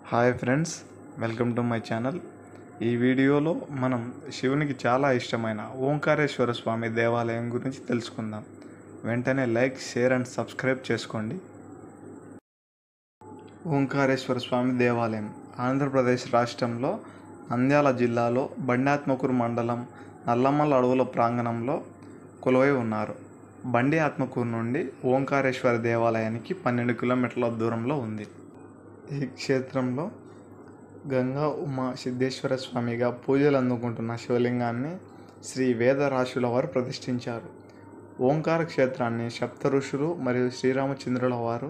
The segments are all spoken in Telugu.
Hi friends, welcome to my channel. ఈ వీడియోలో మనం శివునికి చాలా ఇష్టమైన ఓంకారేశ్వర స్వామి దేవాలయం గురించి తెలుసుకుందాం. వెంటనే లైక్, షేర్ అండ్ సబ్స్క్రైబ్ చేసుకోండి. ఓంకారేశ్వర స్వామి దేవాలయం ఆంధ్రప్రదేశ్ రాష్ట్రంలో నంద్యాల జిల్లాలో బండి మండలం నల్లమల్ల అడవుల ప్రాంగణంలో కొలువై ఉన్నారు. బండి ఆత్మకూరు నుండి ఓంకారేశ్వర దేవాలయానికి 12 కిలోమీటర్ల దూరంలో ఉంది. ఈ క్షేత్రంలో గంగా ఉమా సిద్ధేశ్వర స్వామిగా పూజలు అందుకుంటున్న శివలింగాన్ని శ్రీ వేదరాశుల వారు ప్రతిష్ఠించారు. ఓంకార క్షేత్రాన్ని సప్త ఋషులు మరియు శ్రీరామచంద్రుల వారు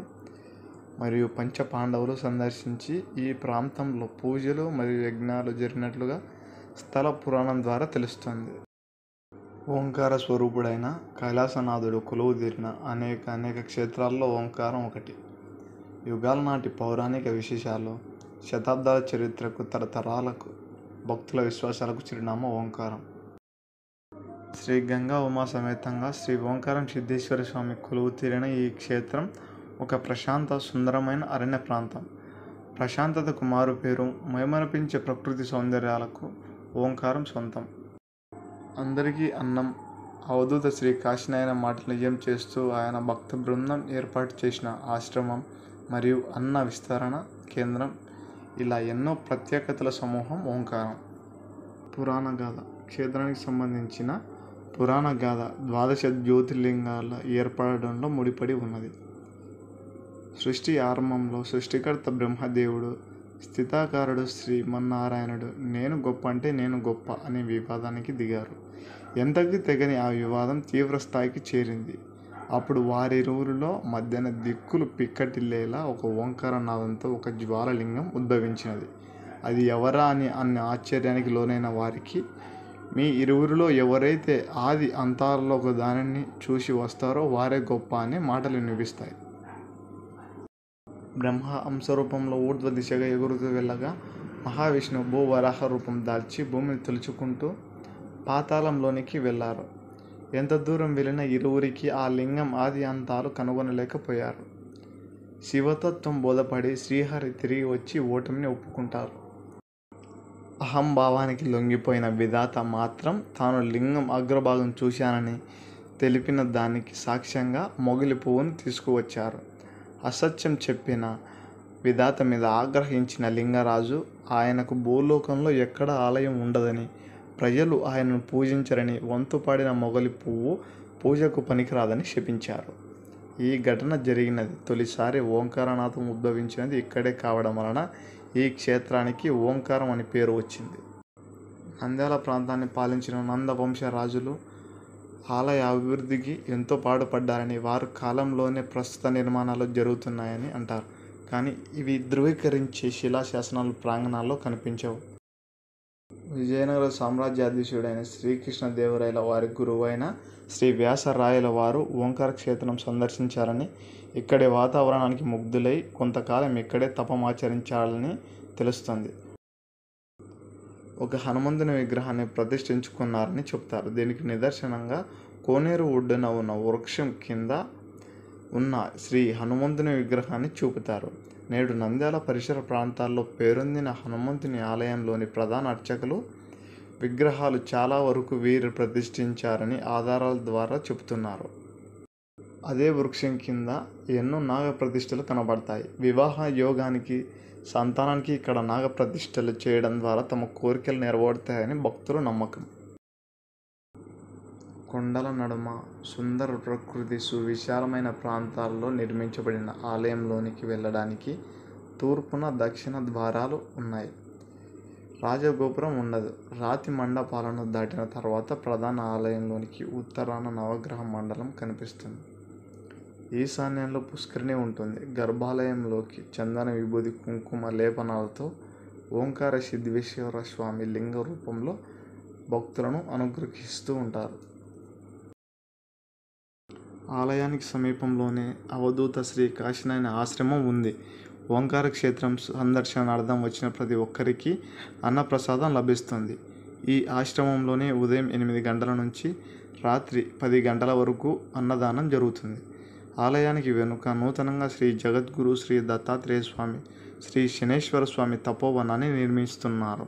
మరియు పంచ పాండవులు సందర్శించి ఈ ప్రాంతంలో పూజలు మరియు యజ్ఞాలు జరిగినట్లుగా స్థల పురాణం ద్వారా తెలుస్తుంది. ఓంకార స్వరూపుడైన కైలాసనాథుడు కొలువు తీరిన అనేక క్షేత్రాల్లో ఓంకారం ఒకటి. యుగాల నాటి పౌరాణిక విశేషాలు, శతాబ్దాల చరిత్రకు, తరతరాలకు భక్తుల విశ్వాసాలకు చిరునామా ఓంకారం. శ్రీ గంగా ఉమా సమేతంగా శ్రీ ఓంకారం సిద్ధేశ్వర స్వామి కొలువు తీరిన ఈ క్షేత్రం ఒక ప్రశాంత, సుందరమైన అరణ్య ప్రాంతం. ప్రశాంతతకు మారు పేరు, మైమరపించే ప్రకృతి సౌందర్యాలకు ఓంకారం సొంతం. అందరికీ అన్నం అవధూత శ్రీ కాశీనాయన మాట నిజం చేస్తూ ఆయన భక్త బృందం ఏర్పాటు చేసిన ఆశ్రమం మరియు అన్న విస్తరణ కేంద్రం, ఇలా ఎన్నో ప్రత్యేకతల సమూహం ఓంకారం. పురాణ గాథ. క్షేత్రానికి సంబంధించిన పురాణ గాథ 12 జ్యోతిర్లింగాల ఏర్పడడంలో ముడిపడి ఉన్నది. సృష్టి ఆరంభంలో సృష్టికర్త బ్రహ్మదేవుడు, స్థితాకారుడు శ్రీమన్నారాయణుడు నేను గొప్ప అంటే నేను గొప్ప అనే వివాదానికి దిగారు. ఎంతకీ తెగని ఆ వివాదం తీవ్ర స్థాయికి చేరింది. అప్పుడు వారిరువురిలో మధ్యన దిక్కులు పిక్కటిల్లేలా ఒక ఓంకార నాదంతో ఒక జ్వాలలింగం ఉద్భవించినది. అది ఎవరా అని ఆశ్చర్యానికి లోనైన వారికి, మీ ఇరువురిలో ఎవరైతే ఆది అంతాలలో ఒక దానిని చూసి వస్తారో వారే గొప్ప అనే మాటలు వినిపిస్తాయి. బ్రహ్మ హంసరూపంలో ఊర్ధ్వ దిశగా ఎగురుతూ వెళ్ళగా, మహావిష్ణువు భూవరాహ రూపం దాల్చి భూమిని తొలుచుకుంటూ పాతాళంలోనికి వెళ్ళారు. ఎంత దూరం వెళ్ళిన ఇరువురికి ఆ లింగం ఆది అంతాలు కనుగొనలేకపోయారు. శివతత్వం బోధపడి శ్రీహరి తిరిగి వచ్చి ఓటమిని ఒప్పుకుంటారు. అహంభావానికి లొంగిపోయిన విధాత మాత్రం తాను లింగం అగ్రభాగం చూశానని తెలిపిన దానికి సాక్ష్యంగా మొగిలి పువ్వును తీసుకువచ్చారు. అసత్యం చెప్పిన విధాత మీద ఆగ్రహించిన లింగరాజు ఆయనకు భూలోకంలో ఎక్కడ ఆలయం ఉండదని, ప్రజలు ఆయనను పూజించరని, వంతుపాడిన మొగలి పువ్వు పూజకు పనికిరాదని శపించారు. ఈ ఘటన జరిగినది తొలిసారి ఓంకారనాథం ఉద్భవించినది ఇక్కడే కావడం వలన ఈ క్షేత్రానికి ఓంకారం అని పేరు వచ్చింది. నంద్యాల ప్రాంతాన్ని పాలించిన నందవంశ రాజులు ఆలయ అభివృద్ధికి ఎంతో పాటుపడ్డారని, వారి కాలంలోనే ప్రస్తుత నిర్మాణాలు జరుగుతున్నాయని అంటారు. కానీ ఇవి ధృవీకరించే శిలాశాసనాలు ప్రాంగణాల్లో కనిపించవు. విజయనగర సామ్రాజ్యాధీశుడైన శ్రీకృష్ణదేవరాయల వారి గురువైన శ్రీ వ్యాసరాయల వారు ఓంకార క్షేత్రం సందర్శించారని, ఇక్కడి వాతావరణానికి ముగ్ధులై కొంతకాలం ఇక్కడే తపమాచరించాలని తెలుస్తుంది. ఒక హనుమంతుని విగ్రహాన్ని ప్రతిష్ఠించుకున్నారని చెప్తారు. దీనికి నిదర్శనంగా కోనేరు ఒడ్డున ఉన్న వృక్షం కింద ఉన్న శ్రీ హనుమంతుని విగ్రహాన్ని చూపుతారు. నేడు నంద్యాల పరిసర ప్రాంతాల్లో పేరొందిన హనుమంతుని ఆలయంలోని ప్రధాన అర్చకులు విగ్రహాలు చాలా వరకు వీరు ప్రతిష్ఠించారని ఆధారాల ద్వారా చెబుతున్నారు. అదే వృక్షం కింద ఎన్నో నాగ ప్రతిష్టలు కనబడతాయి. వివాహ యోగానికి, సంతానానికి ఇక్కడ నాగ ప్రతిష్టలు చేయడం ద్వారా తమ కోరికలు నెరవేరుతాయని భక్తుల నమ్మకం. కొండల నడుమ సుందర ప్రకృతి, సువిశాలమైన ప్రాంతాల్లో నిర్మించబడిన ఆలయంలోనికి వెళ్ళడానికి తూర్పున, దక్షిణ ద్వారాలు ఉన్నాయి. రాజగోపురం ఉండదు. రాతి మండపాలను దాటిన తర్వాత ప్రధాన ఆలయంలోనికి ఉత్తరాన నవగ్రహ మండలం కనిపిస్తుంది. ఈశాన్యంలో పుష్కరిణి ఉంటుంది. గర్భాలయంలోకి చందన, విభూది, కుంకుమ లేపనాలతో ఓంకార సిద్ధేశ్వర స్వామి లింగ రూపంలో భక్తులను అనుగ్రహిస్తూ ఉంటారు. ఆలయానికి సమీపంలోనే అవధూత శ్రీ కాశీనాయన ఆశ్రమం ఉంది. ఓంకార క్షేత్రం సందర్శనార్థం వచ్చిన ప్రతి ఒక్కరికి అన్నప్రసాదం లభిస్తుంది. ఈ ఆశ్రమంలోనే ఉదయం 8 గంటల నుంచి రాత్రి 10 గంటల వరకు అన్నదానం జరుగుతుంది. ఆలయానికి వెనుక నూతనంగా శ్రీ జగద్గురు శ్రీ దత్తాత్రేయ స్వామి శ్రీ శనేశ్వర స్వామి తపోవనాన్ని నిర్మిస్తున్నారు.